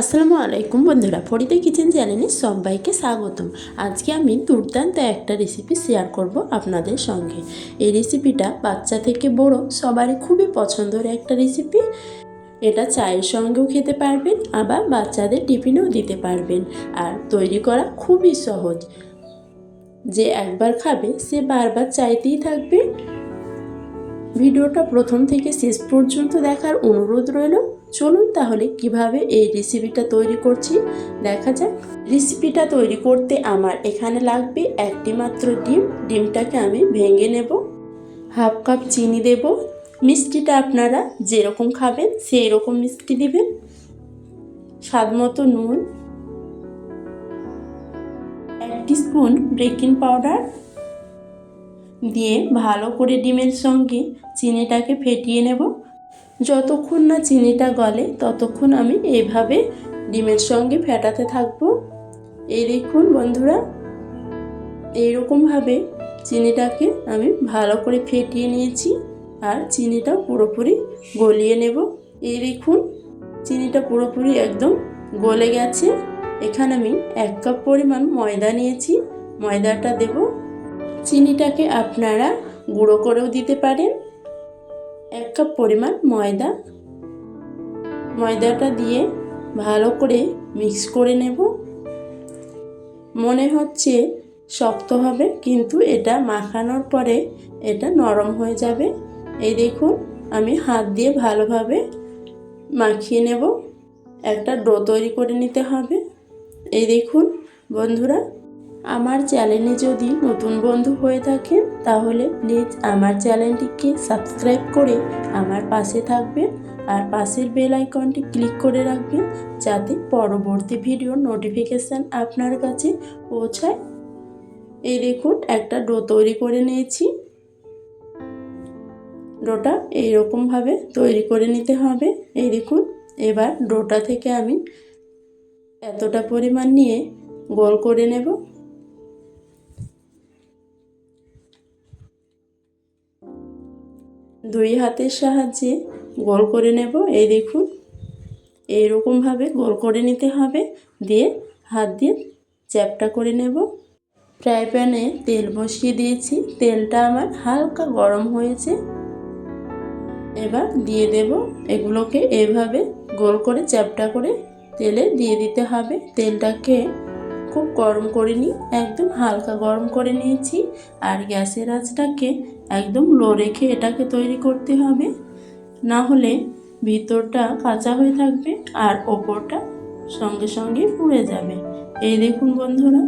আসসালামু আলাইকুম বন্ধুরা, ফরিদা কিচেন চ্যানেলে সবাইকে স্বাগতম। আজকে আমি দুর্দান্ত একটা রেসিপি শেয়ার করব আপনাদের সঙ্গে। এই রেসিপিটা বাচ্চা থেকে বড় সবারই খুবই পছন্দের একটা রেসিপি। এটা চায়ের সঙ্গেও খেতে পারবেন, আবার বাচ্চাদের টিফিনেও দিতে পারবেন। আর তৈরি করা খুবই সহজ, যে একবার খাবে সে বারবার চাইতেই থাকবে। ভিডিওটা প্রথম থেকে শেষ পর্যন্ত দেখার অনুরোধ রইল। চলুন তাহলে কিভাবে এই রেসিপিটা তৈরি করছি দেখা যাক। রেসিপিটা তৈরি করতে আমার এখানে লাগবে একটি মাত্র ডিম। ডিমটাকে আমি ভেঙে নেব। হাফ কাপ চিনি দেব। মিষ্টিটা আপনারা যেরকম খাবেন সেই রকম মিষ্টি দিবেন। স্বাদ মতো নুন, 1 স্পুন বেকিং পাউডার দিয়ে ভালো করে ডিমের সঙ্গে চিনিটাকে ফেটিয়ে নেব। যতক্ষণ না চিনিটা গলে ততক্ষণ আমি এইভাবে ডিমের সঙ্গে ফেটাতে থাকবো। এই দেখুন বন্ধুরা, এইরকমভাবে চিনিটাকে আমি ভালো করে ফেটিয়ে নিয়েছি। আর চিনিটা পুরোপুরি গলিয়ে নেব। এই দেখুন চিনিটা পুরোপুরি একদম গলে গেছে। এখানে আমি 1 কাপ পরিমাণ ময়দা নিয়েছি। ময়দাটা দেব। চিনিটাকে আপনারা গুঁড়ো করেও দিতে পারেন। 1 কাপ পরিমাণ ময়দাটা দিয়ে ভালো করে মিক্স করে নেব। মনে হচ্ছে শক্ত হবে, কিন্তু এটা মাখানোর পরে এটা নরম হয়ে যাবে। এই দেখুন আমি হাত দিয়ে ভালোভাবে মাখিয়ে নেব। একটা ডো তৈরি করে নিতে হবে। এই দেখুন বন্ধুরা, আমার চ্যানেলে যদি নতুন বন্ধু হয়ে থাকেন তাহলে প্লিজ আমার চ্যানেলটিকে সাবস্ক্রাইব করে আমার পাশে থাকবেন। আর পাশের বেল আইকনটি ক্লিক করে রাখবেন, যাতে পরবর্তী ভিডিওর নোটিফিকেশান আপনার কাছে পৌঁছায়। এই দেখুন একটা ডো তৈরি করে নিয়েছি। ডোটা এইরকমভাবে তৈরি করে নিতে হবে। এই দেখুন, এবার ডোটা থেকে আমি এতটা পরিমাণ নিয়ে গোল করে নেব। দুই হাতের সাহায্যে গোল করে নেব। এই দেখুন এইরকমভাবে গোল করে নিতে হবে। দিয়ে হাত দিয়ে চ্যাপটা করে নেব। ফ্রাই প্যানে তেল বসিয়ে দিয়েছি। তেলটা আমার হালকা গরম হয়েছে। এবার দিয়ে দেব এগুলোকে এইভাবে গোল করে চ্যাপটা করে তেলে দিয়ে দিতে হবে। তেলটাকে খুব গরম করে নিই, একদম হালকা গরম করে নিয়েছি। আর গ্যাসের আঁচটাকে একদম লো রেখে এটাকে তৈরি করতে হবে, না হলে ভিতরটা কাঁচা হয়ে থাকবে আর ওপরটা সঙ্গে সঙ্গে পুড়ে যাবে। এই দেখুন বন্ধুরা,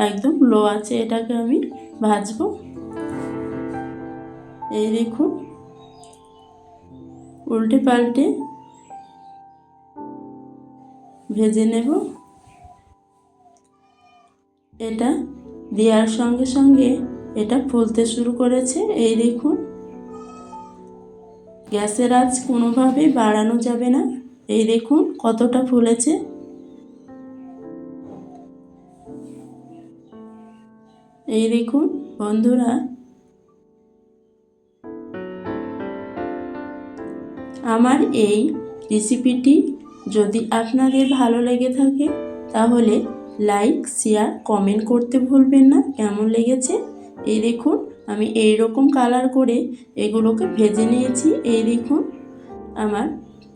একদম লো আছে এটাকে আমি ভাজবো। এই দেখুন উল্টে পাল্টে ভেজে নেব। এটা দেওয়ার সঙ্গে সঙ্গে এটা ফুলতে শুরু করেছে। এই দেখুন, গ্যাসের আঁচ কোনোভাবেই বাড়ানো যাবে না। এই দেখুন কতটা ফুলেছে। এই দেখুন বন্ধুরা, আমার এই রেসিপিটি যদি আপনাদের ভালো লেগে থাকে তাহলে লাইক, শেয়ার, কমেন্ট করতে ভুলবেন না কেমন লেগেছে। এই দেখুন আমি এই রকম কালার করে এগুলোকে ভেজে নিয়েছি। এই দেখুন আমার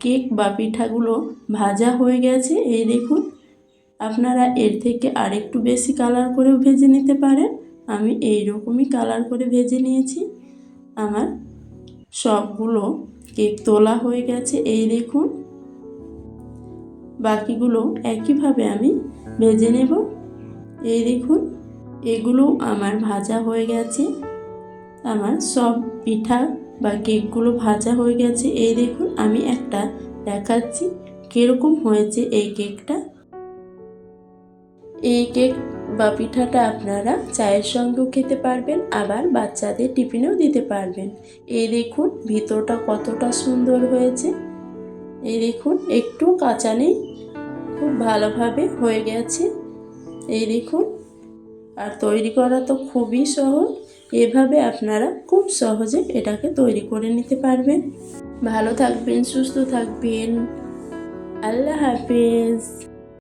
কেক বা পিঠাগুলো ভাজা হয়ে গেছে। এই দেখুন, আপনারা এর থেকে আরেকটু বেশি কালার করেও ভেজে নিতে পারেন। আমি এই রকমই কালার করে ভেজে নিয়েছি। আমার সবগুলো কেক তোলা হয়ে গেছে। এই দেখুন বাকিগুলো একইভাবে আমি ভেজে নেব। এই দেখুন এগুলো আমার ভাজা হয়ে গেছে। আমার সব পিঠা বা কেকগুলো ভাজা হয়ে গেছে। এই দেখুন আমি একটা দেখাচ্ছি কীরকম হয়েছে এই কেকটা। এই কেক বা পিঠাটা আপনারা চায়ের সঙ্গেও খেতে পারবেন, আবার বাচ্চাদের টিফিনেও দিতে পারবেন। এই দেখুন ভিতরটা কতটা সুন্দর হয়েছে। এই দেখুন একটু কাঁচা নেই, খুব ভালোভাবে হয়ে গেছে। এই দেখুন, আর তৈরি করা তো খুবই সহজ। এভাবে আপনারা খুব সহজে এটাকে তৈরি করে নিতে পারবেন। ভালো থাকবেন, সুস্থ থাকবেন। আল্লাহ হাফেজ।